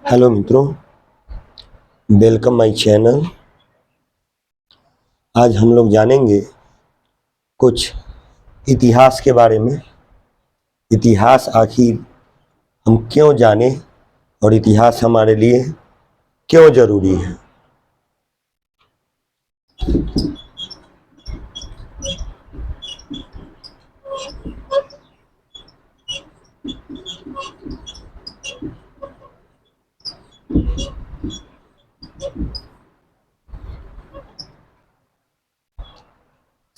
Hello मित्रों, welcome my channel. आज हम लोग जानेंगे कुछ इतिहास के बारे में। इतिहास आखिर हम क्यों जाने और इतिहास हमारे लिए क्यों जरूरी है।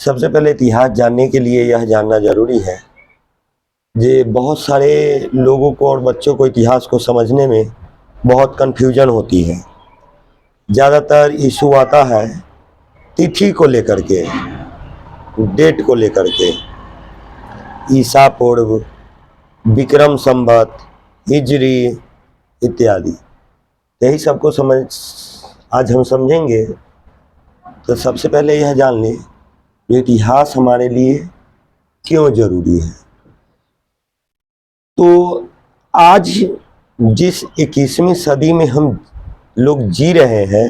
सबसे पहले इतिहास जानने के लिए यह जानना जरूरी है कि बहुत सारे लोगों को और बच्चों को इतिहास को समझने में बहुत कन्फ्यूजन होती है। ज़्यादातर इशू आता है तिथि को लेकर के, डेट को लेकर के। ईसा पूर्व, विक्रम संवत, हिजरी इत्यादि। यही सबको आज हम समझेंगे। तो सबसे पहले यह जान लें कि इतिहास हमारे लिए क्यों जरूरी है। तो आज जिस 21वीं सदी में हम लोग जी रहे हैं,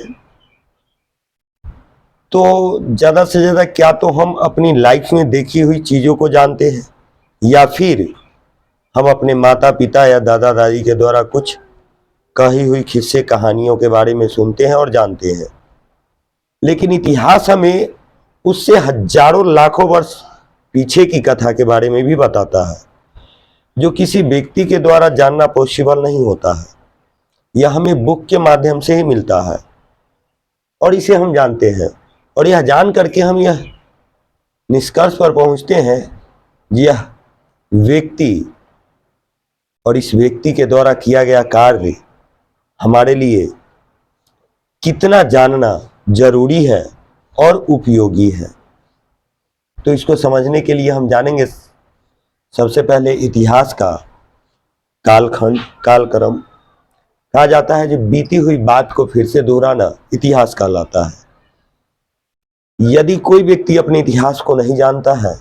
तो ज़्यादा से ज़्यादा क्या तो हम अपनी लाइफ में देखी हुई चीज़ों को जानते हैं, या फिर हम अपने माता पिता या दादा दादी के द्वारा कुछ कही हुई किस्से कहानियों के बारे में सुनते हैं और जानते हैं। लेकिन इतिहास हमें उससे हजारों लाखों वर्ष पीछे की कथा के बारे में भी बताता है, जो किसी व्यक्ति के द्वारा जानना पॉसिबल नहीं होता है। यह हमें बुक के माध्यम से ही मिलता है और इसे हम जानते हैं। और यह जान करके हम यह निष्कर्ष पर पहुंचते हैं, यह व्यक्ति और इस व्यक्ति के द्वारा किया गया कार्य हमारे लिए कितना जानना जरूरी है और उपयोगी है। तो इसको समझने के लिए हम जानेंगे सबसे पहले इतिहास का कालखंड, कालक्रम। कहा जाता है जब बीती हुई बात को फिर से दोहराना इतिहास कहलाता है। यदि कोई व्यक्ति अपने इतिहास को नहीं जानता है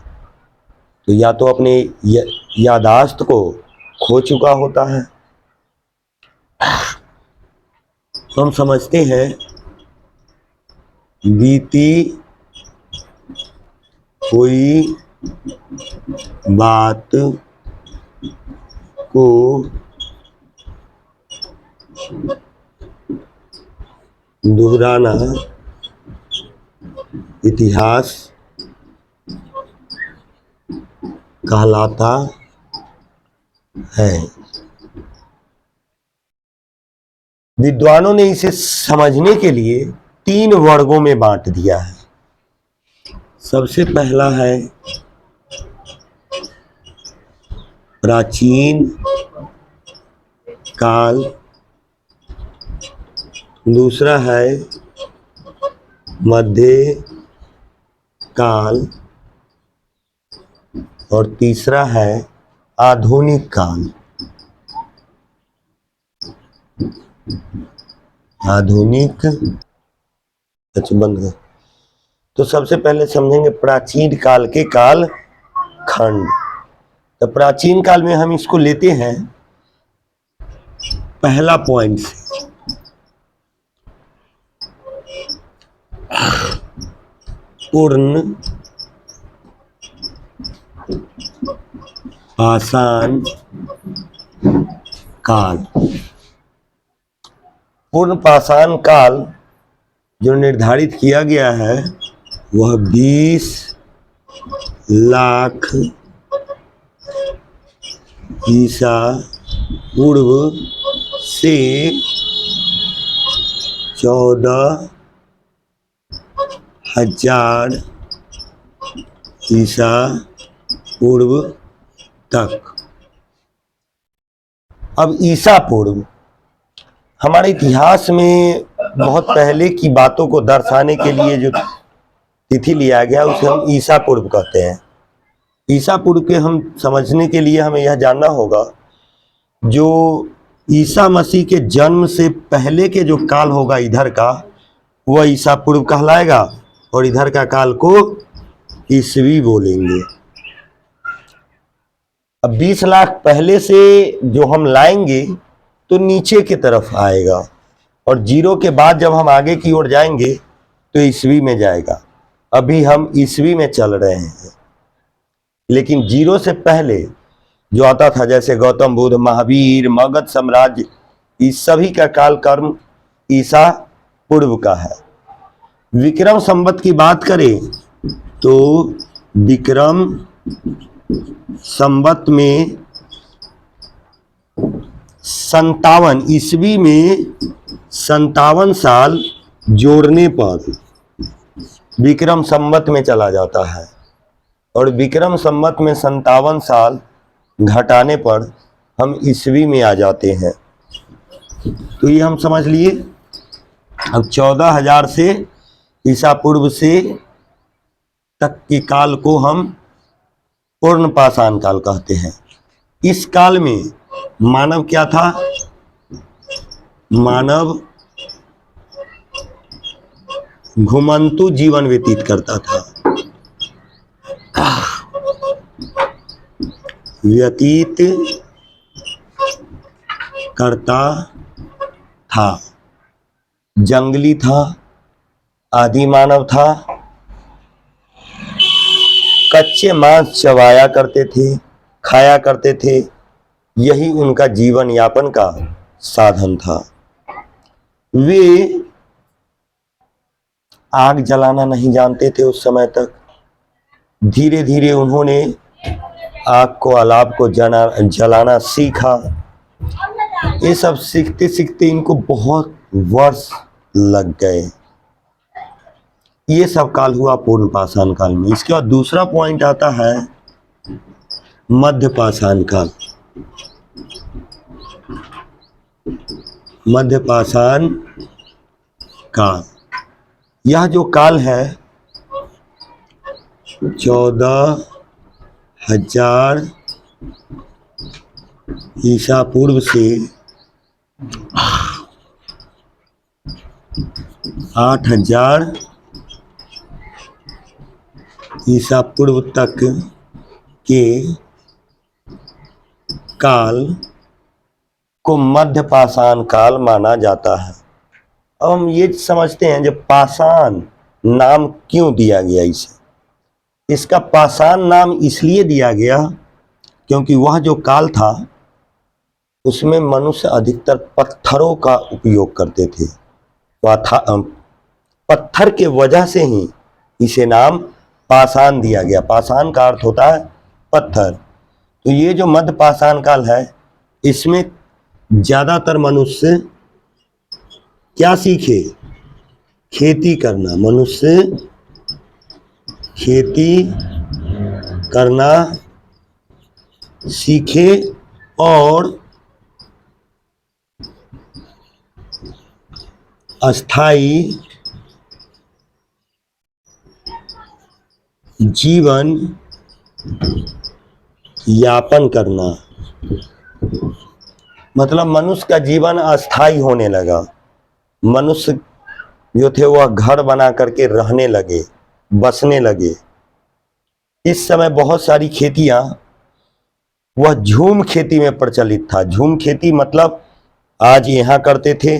तो या तो अपने याददाश्त को खो चुका होता है। हम समझते हैं बीती हुई बात को दोहराना इतिहास कहलाता है। विद्वानों ने इसे समझने के लिए 3 वर्गों में बांट दिया है। सबसे पहला है प्राचीन काल, दूसरा है मध्य काल और तीसरा है आधुनिक काल। आधुनिक बंद है। तो सबसे पहले समझेंगे प्राचीन काल के काल खंड। तो प्राचीन काल में हम इसको लेते हैं पहला पॉइंट से, पूर्ण पाषाण काल। पूर्ण पाषाण काल जो निर्धारित किया गया है वह 20 लाख ईसा पूर्व से 14,000 ईसा पूर्व तक। अब ईसा पूर्व हमारे इतिहास में बहुत पहले की बातों को दर्शाने के लिए जो तिथि लिया गया उसे हम ईसा पूर्व कहते हैं। ईसा पूर्व के हम समझने के लिए हमें यह जानना होगा, जो ईसा मसीह के जन्म से पहले के जो काल होगा इधर का, वह ईसा पूर्व कहलाएगा और इधर का काल को ईसवी बोलेंगे। अब 20 लाख पहले से जो हम लाएंगे तो नीचे की तरफ आएगा, और जीरो के बाद जब हम आगे की ओर जाएंगे तो ईस्वी में जाएगा। अभी हम ईस्वी में चल रहे हैं, लेकिन जीरो से पहले जो आता था, जैसे गौतम बुद्ध, महावीर, मगध साम्राज्य, इस सभी का काल कर्म ईसा पूर्व का है। विक्रम संवत की बात करें तो विक्रम संवत में 57 ईस्वी में 57 साल जोड़ने पर विक्रम संवत में चला जाता है, और विक्रम संवत में 57 साल घटाने पर हम ईस्वी में आ जाते हैं। तो ये हम समझ लिए। अब 14,000 से ईसा पूर्व से तक के काल को हम पूर्ण पाषाण काल कहते हैं। इस काल में मानव क्या था? मानव घुमंतु जीवन व्यतीत करता था, व्यतीत करता था। जंगली था, आदि मानव था, कच्चे मांस चबाया करते थे, खाया करते थे, यही उनका जीवन यापन का साधन था। वे आग जलाना नहीं जानते थे उस समय तक। धीरे धीरे उन्होंने आग को, अलाव को जलाना सीखा। ये सब सीखते सीखते इनको बहुत वर्ष लग गए। ये सब काल हुआ पूर्ण पाषाण काल में। इसके बाद दूसरा पॉइंट आता है मध्य पाषाण काल। मध्य पाषाण काल, यह जो काल है 14,000 ईसा पूर्व से 8,000 ईसा पूर्व तक के काल को मध्य पाषाण काल माना जाता है। अब हम ये समझते हैं जब पाषाण नाम क्यों दिया गया इसे। इसका पाषाण नाम इसलिए दिया गया क्योंकि वह जो काल था उसमें मनुष्य अधिकतर पत्थरों का उपयोग करते थे। पत्थर के वजह से ही इसे नाम पाषाण दिया गया। पाषाण का अर्थ होता है पत्थर। तो ये जो मध्य पाषाण काल है, इसमें ज्यादातर मनुष्य क्या सीखे? खेती करना। मनुष्य खेती करना सीखे और अस्थाई जीवन यापन करना। मतलब मनुष्य का जीवन अस्थाई होने लगा। मनुष्य जो थे वह घर बना करके रहने लगे, बसने लगे। इस समय बहुत सारी खेतियां वह झूम खेती में प्रचलित था। झूम खेती मतलब आज यहाँ करते थे,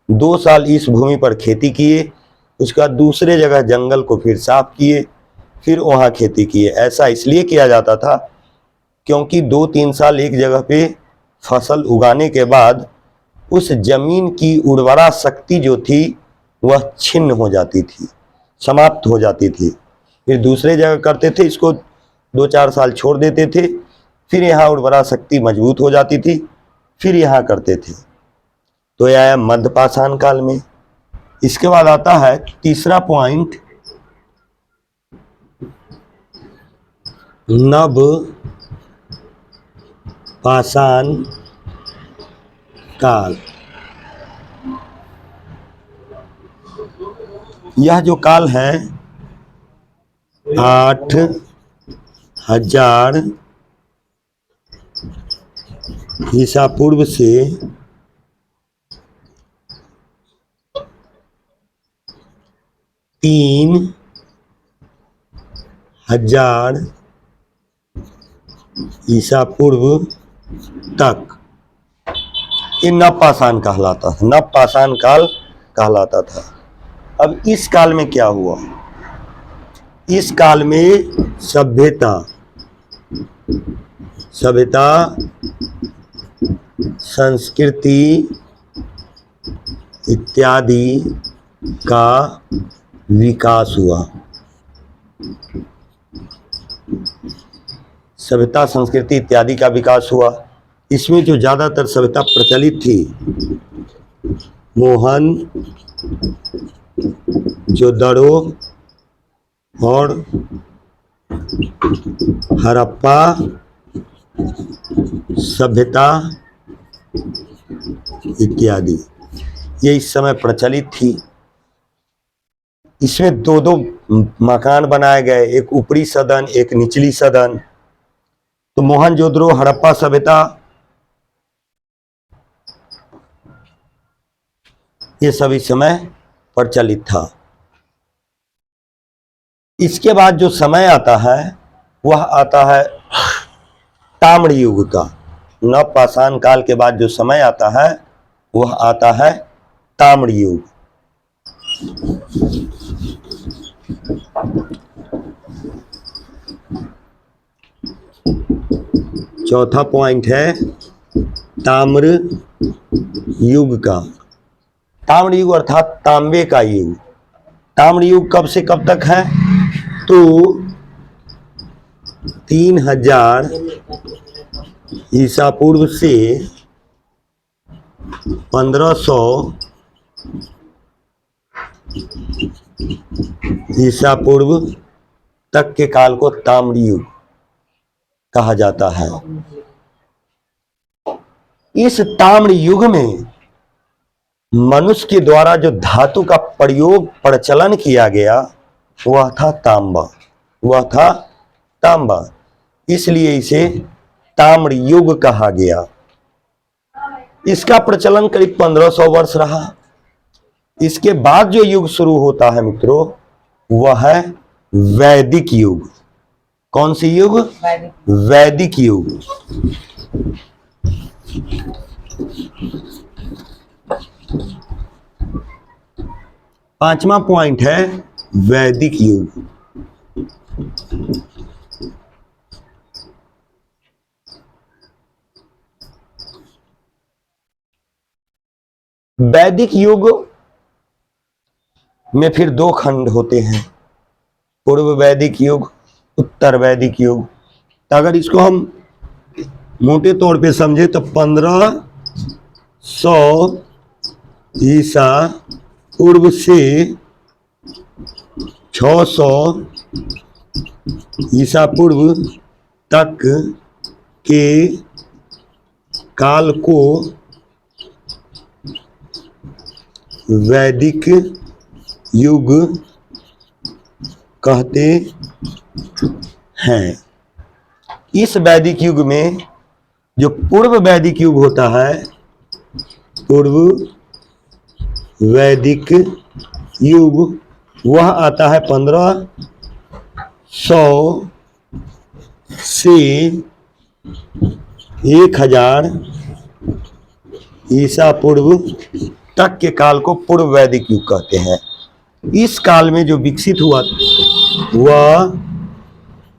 2 साल इस भूमि पर खेती किए, उसके बाद दूसरे जगह जंगल को फिर साफ किए, फिर वहाँ खेती किए। ऐसा इसलिए किया जाता था क्योंकि 2-3 साल एक जगह पे फसल उगाने के बाद उस जमीन की उर्वरा शक्ति जो थी वह छिन्न हो जाती थी, समाप्त हो जाती थी। फिर दूसरे जगह करते थे, इसको 2-4 साल छोड़ देते थे, फिर यहाँ उर्वरा शक्ति मजबूत हो जाती थी, फिर यहाँ करते थे। तो यह आया मध्य पाषाण काल में। इसके बाद आता है तीसरा पॉइंट, नव पाषाण काल। यह जो काल है 8,000 ईसा पूर्व से 3,000 ईसा पूर्व तक ये नवपाषाण कहलाता था, नवपाषाण काल कहलाता था। अब इस काल में क्या हुआ? इस काल में सभ्यता संस्कृति इत्यादि का विकास हुआ। सभ्यता संस्कृति इत्यादि का विकास हुआ। इसमें जो ज़्यादातर सभ्यता प्रचलित थी, मोहन जोदड़ो और हड़प्पा सभ्यता इत्यादि, ये इस समय प्रचलित थी। इसमें दो दो मकान बनाए गए, एक ऊपरी सदन, एक निचली सदन। तो मोहनजोदड़ो हड़प्पा सभ्यता ये सब इस समय प्रचलित था। इसके बाद जो समय आता है वह आता है ताम्र युग का। नवपाषाण काल के बाद जो समय आता है वह आता है ताम्र युग। चौथा पॉइंट है ताम्र युग का। ताम्र युग अर्थात तांबे का युग। ताम्र युग कब से कब तक है? तो 3000 ईसा पूर्व से 1500 ईसा पूर्व तक के काल को ताम्र युग कहा जाता है। इस ताम्र युग में मनुष्य के द्वारा जो धातु का प्रयोग प्रचलन किया गया वह था तांबा, इसलिए इसे ताम्र युग कहा गया। इसका प्रचलन करीब 1500 वर्ष रहा। इसके बाद जो युग शुरू होता है मित्रों, वह है वैदिक युग। कौन सी युग? वैदिक युग। पांचवा पॉइंट है वैदिक युग। वैदिक युग में फिर दो खंड होते हैं, पूर्व वैदिक युग, उत्तर वैदिक युग। तो अगर इसको हम मोटे तौर पे समझे तो 1500 ईसा पूर्व से 600 ईसा पूर्व तक के काल को वैदिक युग कहते हैं। इस वैदिक युग में जो पूर्व वैदिक युग होता है, पूर्व वैदिक युग, वह आता है 1500 से 1000 ईसा पूर्व तक के काल को पूर्व वैदिक युग कहते हैं। इस काल में जो विकसित हुआ वह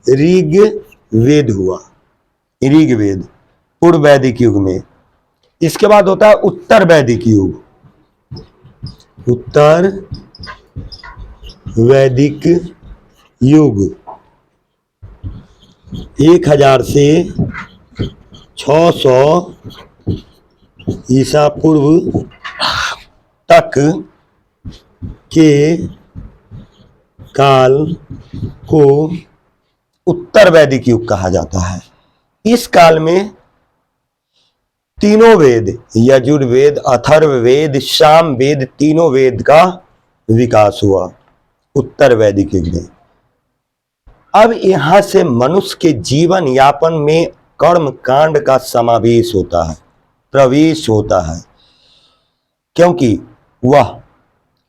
ऋग्वेद हुआ, ऋग्वेद पूर्व वैदिक युग में। इसके बाद होता है उत्तर वैदिक युग। उत्तर वैदिक युग 1000 से 600 ईसा पूर्व तक के काल को उत्तर वैदिक युग कहा जाता है। इस काल में तीनों वेद, यजुर्वेद, अथर्ववेद, सामवेद, तीनों वेद का विकास हुआ उत्तर वैदिक युग में। अब यहां से मनुष्य के जीवन यापन में कर्म कांड का समावेश होता है, प्रवेश होता है, क्योंकि वह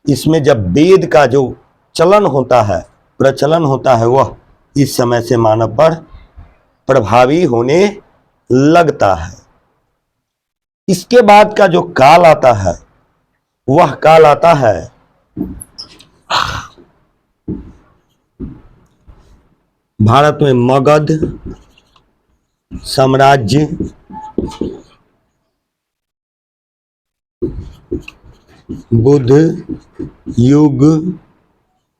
इसमें जब वेद का जो चलन होता है, प्रचलन होता है, वह इस समय से मानव पर प्रभावी होने लगता है। इसके बाद का जो काल आता है वह काल आता है भारत में मगध साम्राज्य, बुद्ध युग,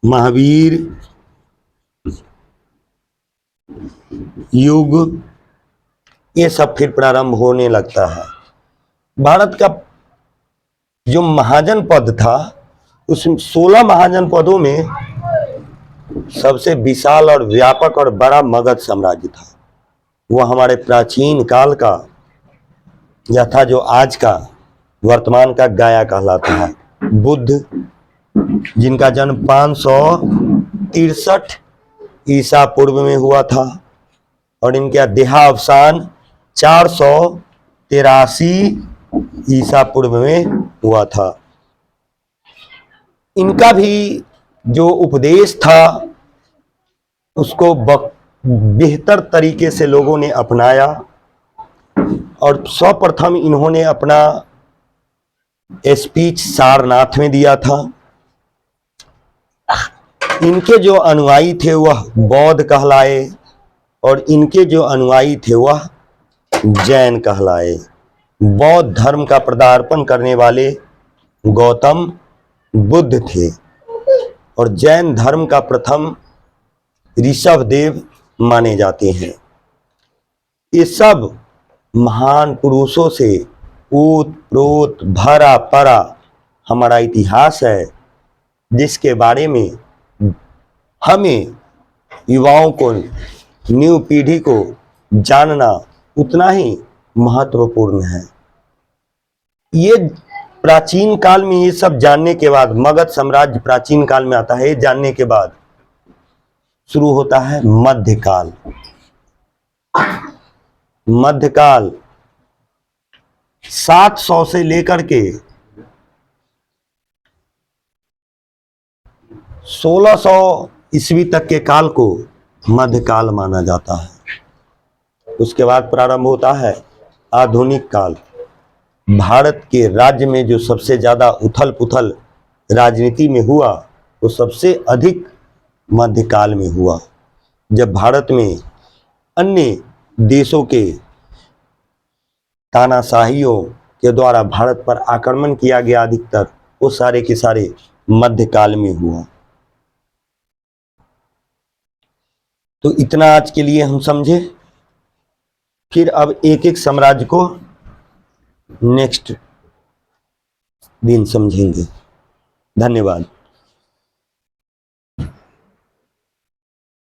महावीर युग, ये सब फिर प्रारंभ होने लगता है। भारत का जो महाजन पद था, उस 16 महाजन पदों में सबसे विशाल और व्यापक और बड़ा मगध साम्राज्य था। वह हमारे प्राचीन काल का या था जो आज का वर्तमान का गाया कहलाता है। बुद्ध जिनका जन्म 563 ईसा पूर्व में हुआ था और इनका देहावसान 483 ईसा पूर्व में हुआ था। इनका भी जो उपदेश था उसको बेहतर तरीके से लोगों ने अपनाया और सर्वप्रथम इन्होंने अपना स्पीच सारनाथ में दिया था। इनके जो अनुयायी थे वह बौद्ध कहलाए और इनके जो अनुयायी थे वह जैन कहलाए। बौद्ध धर्म का पदार्पण करने वाले गौतम बुद्ध थे और जैन धर्म का प्रथम ऋषभदेव माने जाते हैं। ये सब महान पुरुषों से ओत प्रोत भरा परा हमारा इतिहास है, जिसके बारे में हमें युवाओं को, न्यू पीढ़ी को जानना उतना ही महत्वपूर्ण है। ये प्राचीन काल में ये सब जानने के बाद, मगध साम्राज्य प्राचीन काल में आता है, ये जानने के बाद शुरू होता है मध्यकाल। मध्यकाल 700 से लेकर के 1600 ईस्वी तक के काल को मध्यकाल माना जाता है। उसके बाद प्रारंभ होता है आधुनिक काल। भारत के राज्य में जो सबसे ज्यादा उथल पुथल राजनीति में हुआ वो सबसे अधिक मध्यकाल में हुआ, जब भारत में अन्य देशों के तानाशाहियों के द्वारा भारत पर आक्रमण किया गया। अधिकतर वो सारे के सारे मध्यकाल में हुआ। तो इतना आज के लिए हम समझे। फिर अब एक एक साम्राज्य को नेक्स्ट दिन समझेंगे। धन्यवाद।